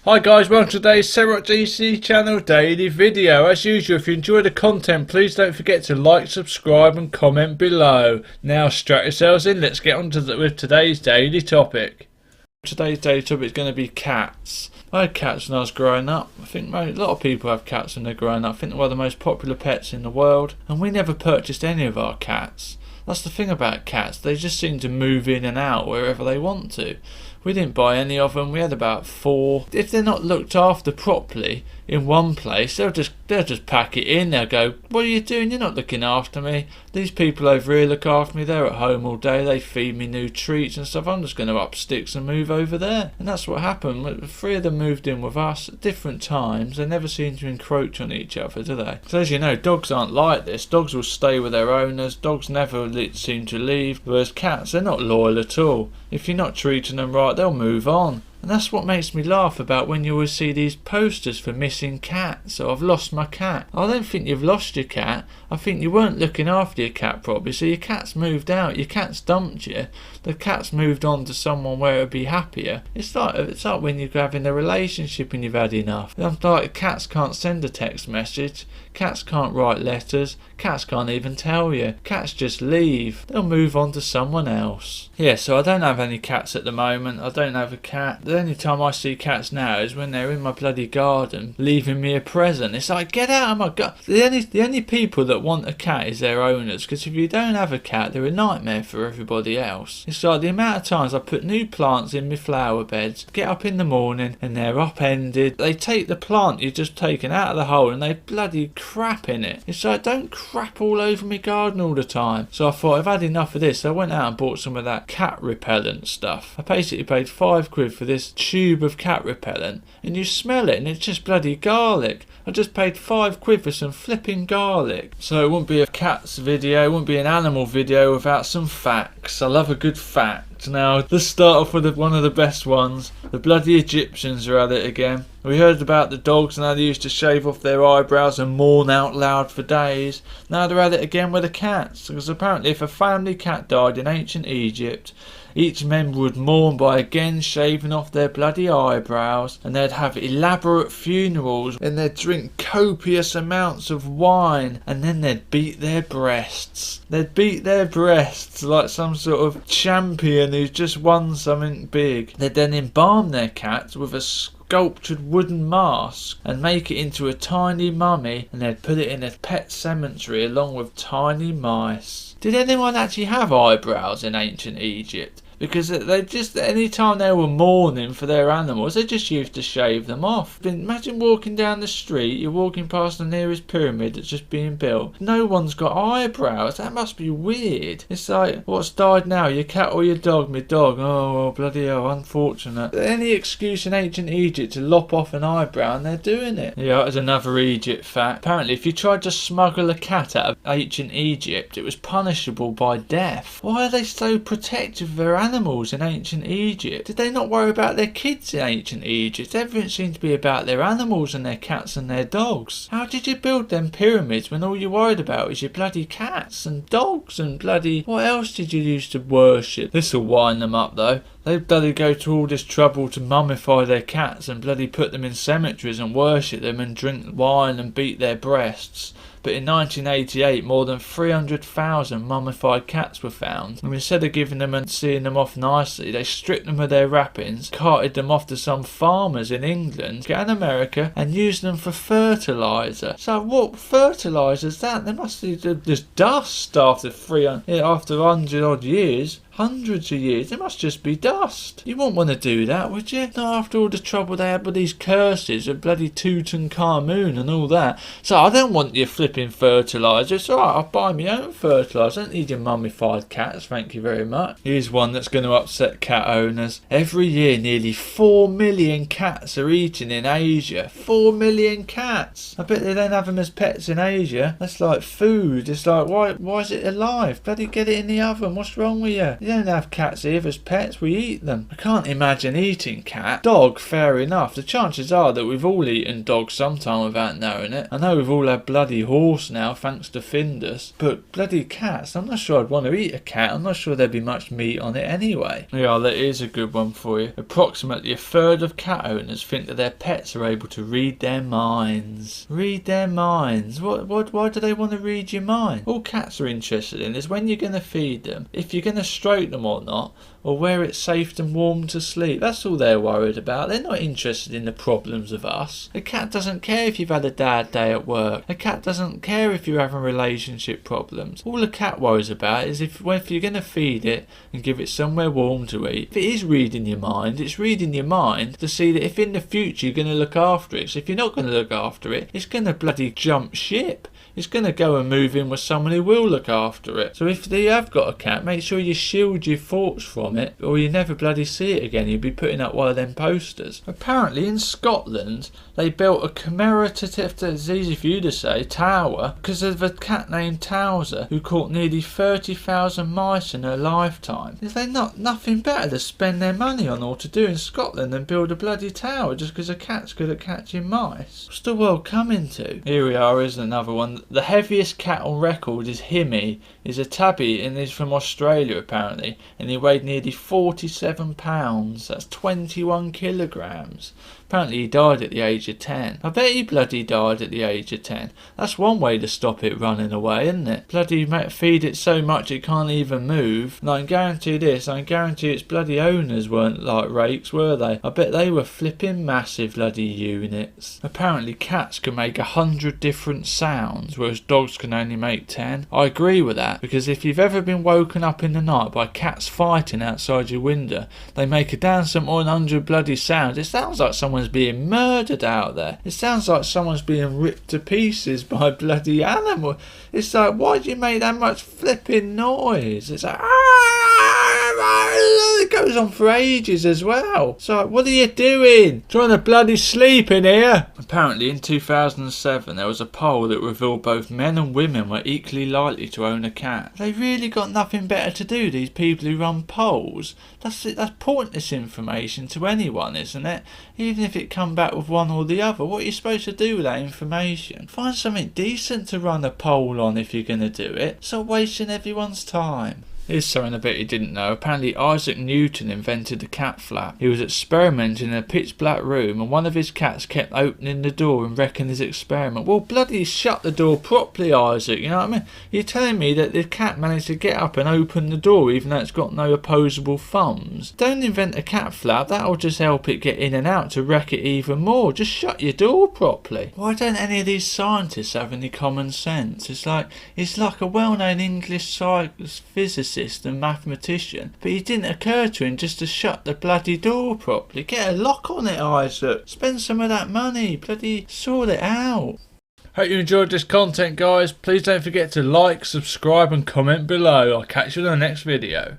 Hi guys, welcome to today's SetrocJC channel daily video. As usual, if you enjoy the content, please don't forget to like, subscribe and comment below. Now strap yourselves in, let's get on with today's daily topic. Today's daily topic is going to be cats. I had cats when I was growing up. I think a lot of people have cats when they're growing up. I think they're one of the most popular pets in the world, and we never purchased any of our cats. That's the thing about cats, they just seem to move in and out wherever they want to. We didn't buy any of them. We had about 4. If they're not looked after properly in one place, they'll just pack it in. They'll go, "What are you doing? You're not looking after me. These people over here look after me. They're at home all day. They feed me new treats and stuff. I'm just going to up sticks and move over there." And that's what happened. 3 of them moved in with us at different times. They never seem to encroach on each other, do they? So as you know, dogs aren't like this. Dogs will stay with their owners. Dogs never seem to leave. Whereas cats, they're not loyal at all. If you're not treating them right, they'll move on. And that's what makes me laugh about when you always see these posters for missing cats, or "I've lost my cat." I don't think you've lost your cat. I think you weren't looking after your cat properly, so your cat's moved out, your cat's dumped you, the cat's moved on to someone where it'd be happier. It's like when you're having a relationship and you've had enough. Like, cats can't send a text message, cats can't write letters, cats can't even tell you. Cats just leave. They'll move on to someone else. Yeah, so I don't have any cats at the moment. I don't have a cat. The only time I see cats now is when they're in my bloody garden leaving me a present. It's like, get out of my garden. The only people that want a cat is their owners, because if you don't have a cat, they're a nightmare for everybody else. It's like the amount of times I put new plants in my flower beds, get up in the morning and they're upended. They take the plant you've just taken out of the hole and they bloody crap in it. It's like, don't crap all over my garden all the time. So I thought, I've had enough of this. So I went out and bought some of that cat repellent stuff. I basically paid £5 for this tube of cat repellent, and you smell it and it's just bloody garlic. I just paid £5 for some flipping garlic. So it wouldn't be a cat's video, it wouldn't be an animal video without some facts. I love a good fact. Now, let's start off with one of the best ones. The bloody Egyptians are at it again. We heard about the dogs and how they used to shave off their eyebrows and mourn out loud for days. Now they're at it again with the cats, because apparently if a family cat died in ancient Egypt, each member would mourn by again shaving off their bloody eyebrows, and they'd have elaborate funerals, and they'd drink copious amounts of wine, and then they'd beat their breasts. They'd beat their breasts like some sort of champion who's just won something big. They'd then embalm their cats with a sculptured wooden mask and make it into a tiny mummy, and they'd put it in a pet cemetery along with tiny mice. Did anyone actually have eyebrows in ancient Egypt? Because they just, any time they were mourning for their animals, they just used to shave them off. Imagine walking down the street, you're walking past the nearest pyramid that's just being built. No one's got eyebrows. That must be weird. It's like, what's died now, your cat or your dog? My dog. Oh, bloody hell, unfortunate. Any excuse in ancient Egypt to lop off an eyebrow, and they're doing it. Yeah, there's another Egypt fact. Apparently, if you tried to smuggle a cat out of ancient Egypt, it was punishable by death. Why are they so protective of their animals in ancient Egypt? Did they not worry about their kids in ancient Egypt? Everything seemed to be about their animals and their cats and their dogs. How did you build them pyramids when all you worried about was your bloody cats and dogs and bloody... What else did you use to worship? This'll wind them up though. They bloody go to all this trouble to mummify their cats and bloody put them in cemeteries and worship them and drink wine and beat their breasts. But in 1988, more than 300,000 mummified cats were found. And instead of giving them and seeing them off nicely, they stripped them of their wrappings, carted them off to some farmers in England and America, and used them for fertiliser. So what fertiliser is that? There must be just dust after 100 odd years. Hundreds of years, it must just be dust. You wouldn't want to do that, would you? Not after all the trouble they had with these curses of bloody Tutankhamun and all that. So I don't want your flipping fertiliser. It's alright, I'll buy my own fertiliser. I don't need your mummified cats, thank you very much. Here's one that's going to upset cat owners. Every year, nearly 4 million cats are eaten in Asia. 4 million cats. I bet they don't have them as pets in Asia. That's like food. It's like, why is it alive? Bloody get it in the oven. What's wrong with you? You don't have cats here as pets, we eat them. I can't imagine eating cat. Dog, fair enough. The chances are that we've all eaten dogs sometime without knowing it. I know we've all had bloody horse now, thanks to Findus. But bloody cats, I'm not sure I'd want to eat a cat. I'm not sure there'd be much meat on it anyway. Yeah, that is a good one for you. Approximately a third of cat owners think that their pets are able to read their minds. Read their minds? Why do they want to read your mind? All cats are interested in is when you're going to feed them, if you're going to stroke them or not, or where it's safe and warm to sleep. That's all they're worried about. They're not interested in the problems of us. A cat doesn't care if you've had a bad day at work. A cat doesn't care if you're having relationship problems. All a cat worries about is if you're going to feed it and give it somewhere warm to eat. If it is reading your mind, it's reading your mind to see that if in the future you're going to look after it. So if you're not going to look after it, it's going to bloody jump ship. It's going to go and move in with someone who will look after it. So if you have got a cat, make sure you shield your thoughts from it, or you never bloody see it again. You'll be putting up one of them posters. Apparently in Scotland, they built a commemorative, it's easy for you to say, tower, because of a cat named Towser, who caught nearly 30,000 mice in her lifetime. Is they nothing better to spend their money on or to do in Scotland than build a bloody tower just because a cat's good at catching mice? What's the world coming to? Here we are, isn't another one. The heaviest cat on record is Himmy. He's a tabby and he's from Australia apparently, and he weighed nearly 47 pounds. That's 21 kilograms. Apparently he died at the age of 10. I bet he bloody died at the age of 10. That's one way to stop it running away, isn't it? Bloody feed it so much it can't even move. And I can guarantee this, I can guarantee its bloody owners weren't like rakes, were they? I bet they were flipping massive bloody units. Apparently cats can make 100 different sounds, whereas dogs can only make 10. I agree with that, because if you've ever been woken up in the night by cats fighting outside your window, they make a damn some 100 bloody sounds. It sounds like someone's being murdered out there. It sounds like someone's being ripped to pieces by bloody animal. It's like, why do you make that much flipping noise? It's like, it goes on for ages as well. It's like, what are you doing? Trying to bloody sleep in here? Apparently in 2007 there was a poll that revealed both men and women were equally likely to own a cat. They really got nothing better to do, these people who run polls. That's pointless information to anyone, isn't it? Even if it come back with one or the other, what are you supposed to do with that information? Find something decent to run a poll on if you're going to do it. Stop wasting everyone's time. Here's something I bet you didn't know. Apparently Isaac Newton invented the cat flap. He was experimenting in a pitch black room and one of his cats kept opening the door and wrecking his experiment. Well, bloody shut the door properly, Isaac, you know what I mean? You're telling me that the cat managed to get up and open the door even though it's got no opposable thumbs? Don't invent a cat flap, that'll just help it get in and out to wreck it even more. Just shut your door properly. Why don't any of these scientists have any common sense? It's like a well-known English physicist and mathematician, but it didn't occur to him just to shut the bloody door properly. Get a lock on it, Isaac. Spend some of that money. Bloody sort it out. Hope you enjoyed this content, guys. Please don't forget to like, subscribe and comment below. I'll catch you in the next video.